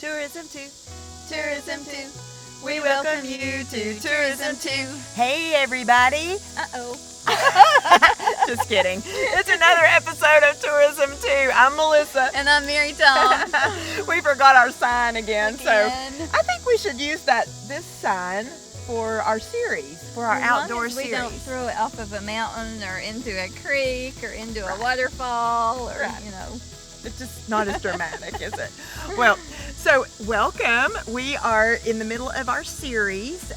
Tourism 2, Tourism 2. We welcome you to Tourism 2. Hey everybody! Uh-oh. Just kidding. It's another episode of Tourism 2. I'm Melissa. And I'm Mary Tom. We forgot our sign again, so Again. I think we should use this sign for our series, for our outdoor as long as series. we don't throw it off of a mountain or into a creek or into a waterfall or, Right. you know. It's just not as dramatic, is it? Well, so welcome. We are in the middle of our series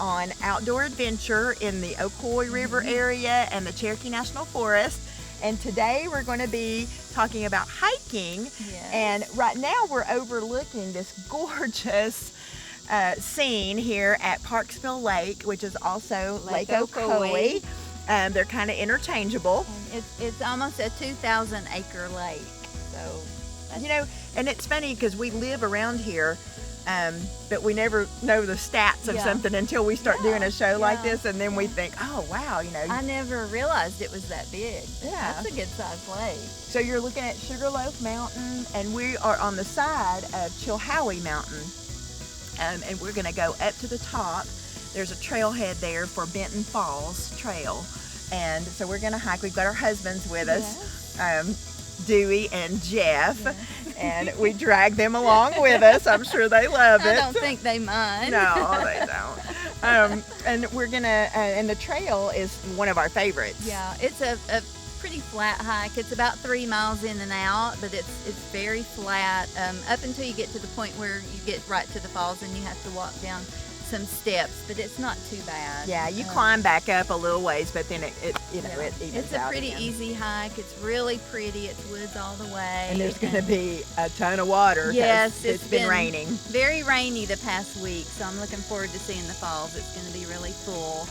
on outdoor adventure in the Ocoee River area and the Cherokee National Forest. And today we're going to be talking about hiking. Yes. And right now we're overlooking this gorgeous scene here at Parksville Lake, which is also Lake Ocoee. They're kind of interchangeable. And it's almost a 2,000 acre lake. So, You know, and it's funny because we live around here, but we never know the stats of Yeah. something until we start doing a show like yeah, this, and then we think, oh wow, you know. I never realized it was that big. Yeah. That's a good sized lake. So you're looking at Sugarloaf Mountain, and we are on the side of Chilhowie Mountain, and we're going to go up to the top. There's a trailhead there for Benton Falls Trail, and so we're going to hike. We've got our husbands with us. Dewey and Jeff, and we drag them along with us. I'm sure they love it. I don't think they mind. No, they don't. And we're gonna, and the trail is one of our favorites. Yeah, it's a pretty flat hike. It's about 3 miles in and out, but it's very flat up until you get to the point where you get right to the falls and you have to walk down some steps, but it's not too bad. Yeah, you climb back up a little ways, but then it evens It's a out pretty again. easy hike. It's really pretty. It's woods all the way. And there's going to be a ton of water. 'cause Yes, it's been raining. Very rainy the past week, so I'm looking forward to seeing the falls. It's going to be really full.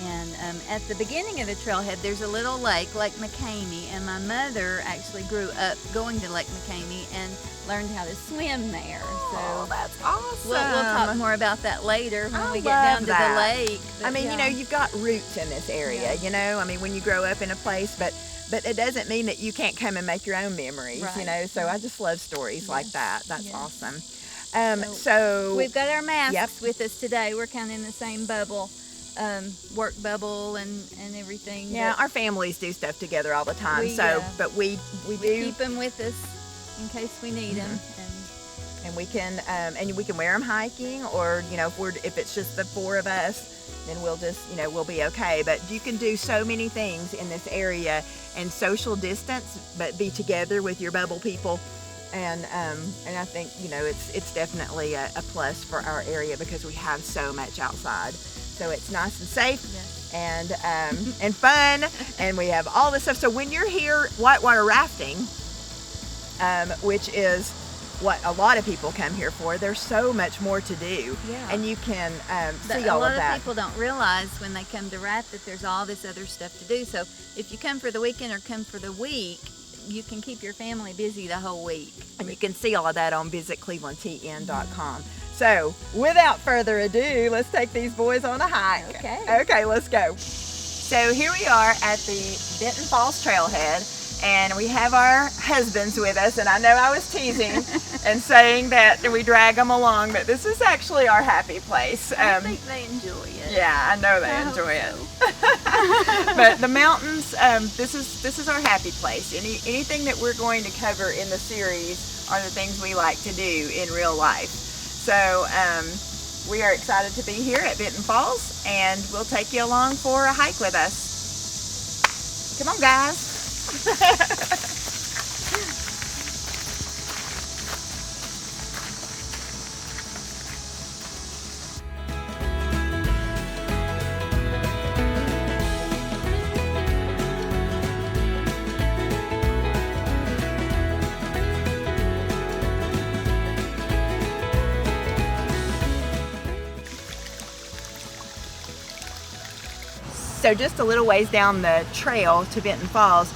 And at the beginning of the trailhead, there's a little lake, Lake McCamey, and my mother actually grew up going to Lake McCamey and learned how to swim there. Oh, So that's awesome. we'll talk more about that later when I we get love down to that. the lake. I mean, But, you know, you've got roots in this area, Yeah. you know, I mean, when you grow up in a place, but it doesn't mean that you can't come and make your own memories, you Right. know, so I just love stories like Yes. that. That's Yes. awesome. So we've got our masks Yep. with us today. We're kind of in the same bubble, work bubble and everything. Yeah, but our families do stuff together all the time, We, but we we do, keep them with us in case we need them. and we can wear them hiking, or you know, if it's just the four of us, then we'll just, you know, we'll be okay. But you can do so many things in this area and social distance, but be together with your bubble people. And I think, you know, it's definitely a plus for our area because we have so much outside. So it's nice and safe. Yes. And fun, and we have all this stuff. So when you're here whitewater rafting, which is what a lot of people come here for, there's so much more to do. Yeah. And you can But see a all lot of that. of people don't realize when they come to raft that there's all this other stuff to do. So if you come for the weekend or come for the week, you can keep your family busy the whole week. And you can see all of that on visitclevelandtn.com. So without further ado, let's take these boys on a hike. Okay. Okay, let's go. So here we are at the Benton Falls Trailhead, and we have our husbands with us. And I know I was teasing and saying that we drag them along, but this is actually our happy place. I think they enjoy it. Yeah, I know they I enjoy hope it. But the mountains, this is our happy place. Anything that we're going to cover in the series are the things we like to do in real life. So we are excited to be here at Benton Falls, and we'll take you along for a hike with us. Come on, guys. So just a little ways down the trail to Benton Falls,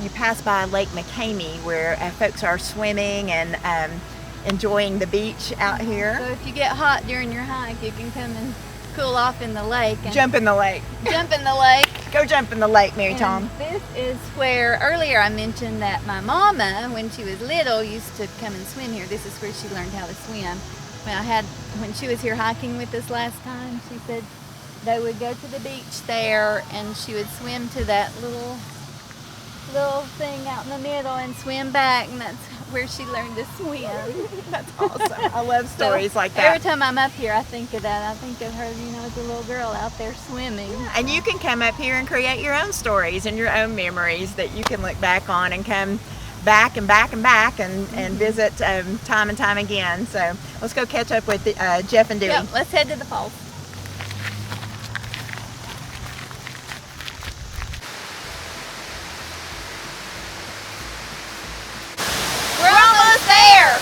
you pass by Lake McCamey, where folks are swimming and enjoying the beach out So here. if you get hot during your hike, you can come and cool off in the lake. And Jump in the lake. jump in the lake. Go jump in the lake, Mary And Tom. this is where earlier I mentioned that my mama, when she was little, used to come and swim here. This is where she learned how to swim. When she was here hiking with us last time, she said they would go to the beach there and she would swim to that little thing out in the middle and swim back, and that's where she learned to swim. That's awesome. I love So stories like that. every time I'm up here, I think of that. I think of her, as a little girl out there swimming. And you can come up here and create your own stories and your own memories that you can look back on and come back and back and back and visit time and time again. So let's go catch up with Jeff and Dewey. Yep, let's head to the falls. We're almost there!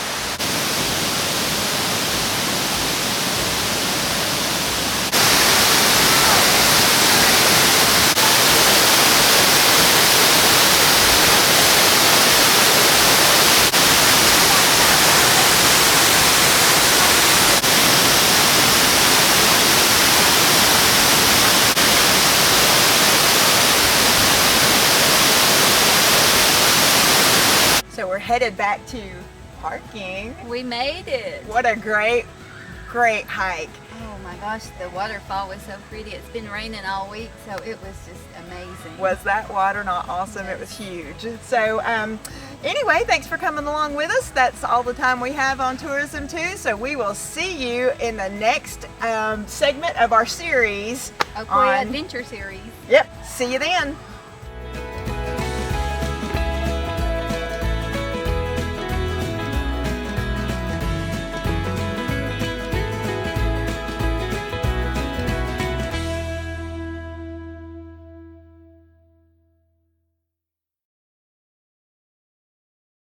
So we're headed back to parking. We made it. What a great hike. Oh my gosh, the waterfall was so pretty. It's been raining all week, so it was just amazing. Was that water not awesome? It was huge. So anyway, thanks for coming along with us. That's all the time we have on Tourism 2. So we will see you in the next segment of our series. Ocoee Adventure Series. Yep. See you then.